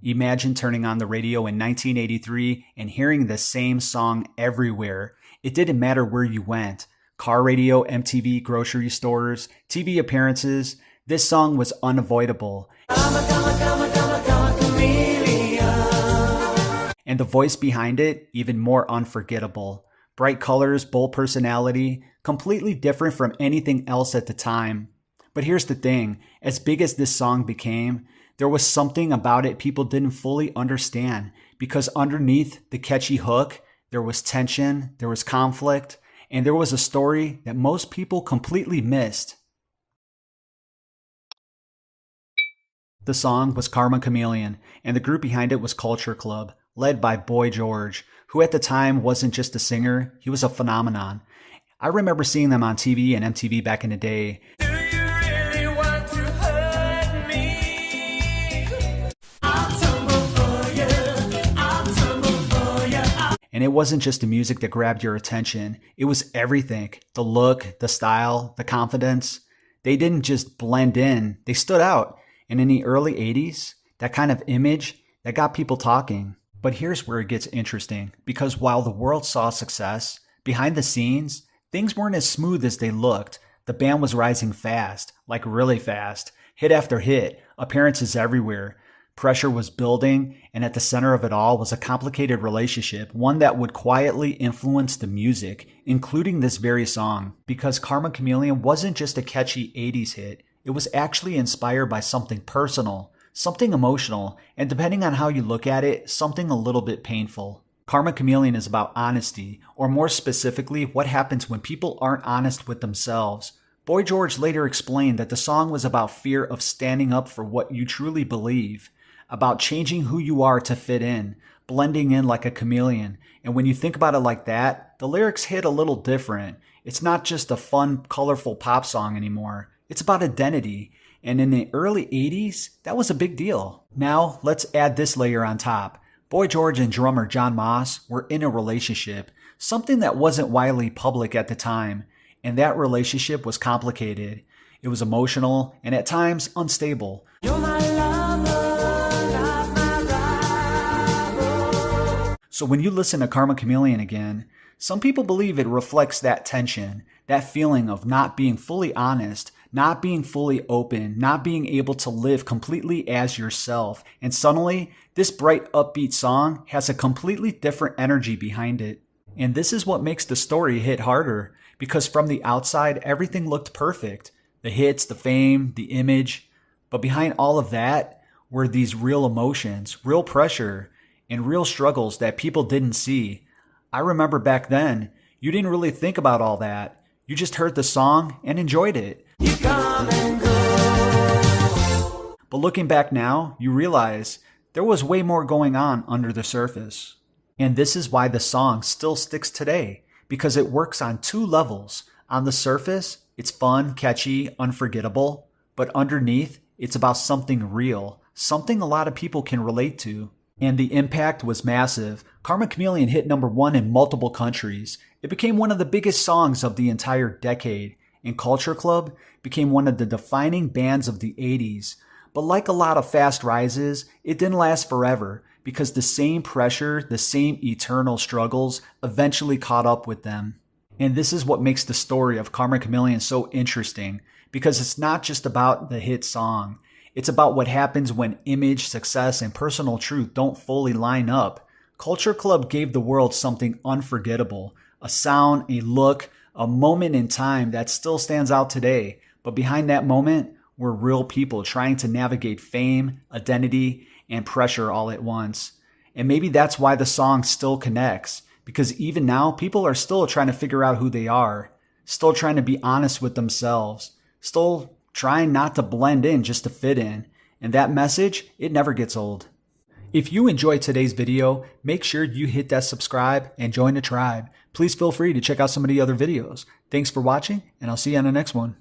Imagine turning on the radio in 1983 and hearing the same song everywhere. It didn't matter where you went. Car radio, MTV, grocery stores, TV appearances. This song was unavoidable. And the voice behind it, even more unforgettable. Bright colors, bold personality, completely different from anything else at the time. But here's the thing, as big as this song became, there was something about it people didn't fully understand, because underneath the catchy hook, there was tension, there was conflict, and there was a story that most people completely missed. The song was Karma Chameleon, and the group behind it was Culture Club, led by Boy George, who at the time wasn't just a singer, he was a phenomenon. I remember seeing them on TV and MTV back in the day. And it wasn't just the music that grabbed your attention. It was everything. The look, the style, the confidence. They didn't just blend in. They stood out. And in the early 80s, that kind of image, that got people talking. But here's where it gets interesting. Because while the world saw success, behind the scenes, things weren't as smooth as they looked. The band was rising fast, like really fast. Hit after hit, appearances everywhere. Pressure was building, and at the center of it all was a complicated relationship, one that would quietly influence the music, including this very song. Because Karma Chameleon wasn't just a catchy 80s hit, it was actually inspired by something personal, something emotional, and depending on how you look at it, something a little bit painful. Karma Chameleon is about honesty, or more specifically, what happens when people aren't honest with themselves. Boy George later explained that the song was about fear of standing up for what you truly believe, about changing who you are to fit in, blending in like a chameleon. And when you think about it like that, the lyrics hit a little different. It's not just a fun, colorful pop song anymore. It's about identity. And in the early 80s, that was a big deal. Now, let's add this layer on top. Boy George and drummer John Moss were in a relationship, something that wasn't widely public at the time. And that relationship was complicated. It was emotional and at times unstable. You're my lover. So when you listen to Karma Chameleon again, some people believe it reflects that tension, that feeling of not being fully honest, not being fully open, not being able to live completely as yourself. And suddenly, this bright, upbeat song has a completely different energy behind it. And this is what makes the story hit harder, because from the outside, everything looked perfect. The hits, the fame, the image. But behind all of that were these real emotions, real pressure, and real struggles that people didn't see. I remember back then, you didn't really think about all that. You just heard the song and enjoyed it. You come and go. But looking back now, you realize there was way more going on under the surface. And this is why the song still sticks today, because it works on two levels. On the surface, it's fun, catchy, unforgettable. But underneath, it's about something real, something a lot of people can relate to. And the impact was massive. Karma Chameleon hit #1 in multiple countries. It became one of the biggest songs of the entire decade. And Culture Club became one of the defining bands of the 80s. But like a lot of fast rises, it didn't last forever, because the same pressure, the same eternal struggles eventually caught up with them. And this is what makes the story of Karma Chameleon so interesting, because it's not just about the hit song. It's about what happens when image, success, and personal truth don't fully line up. Culture Club gave the world something unforgettable, a sound, a look, a moment in time that still stands out today. But behind that moment were real people trying to navigate fame, identity, and pressure all at once. And maybe that's why the song still connects, because even now people are still trying to figure out who they are, still trying to be honest with themselves, still trying not to blend in just to fit in. And that message, it never gets old. If you enjoyed today's video, make sure you hit that subscribe and join the tribe. Please feel free to check out some of the other videos. Thanks for watching, and I'll see you on the next one.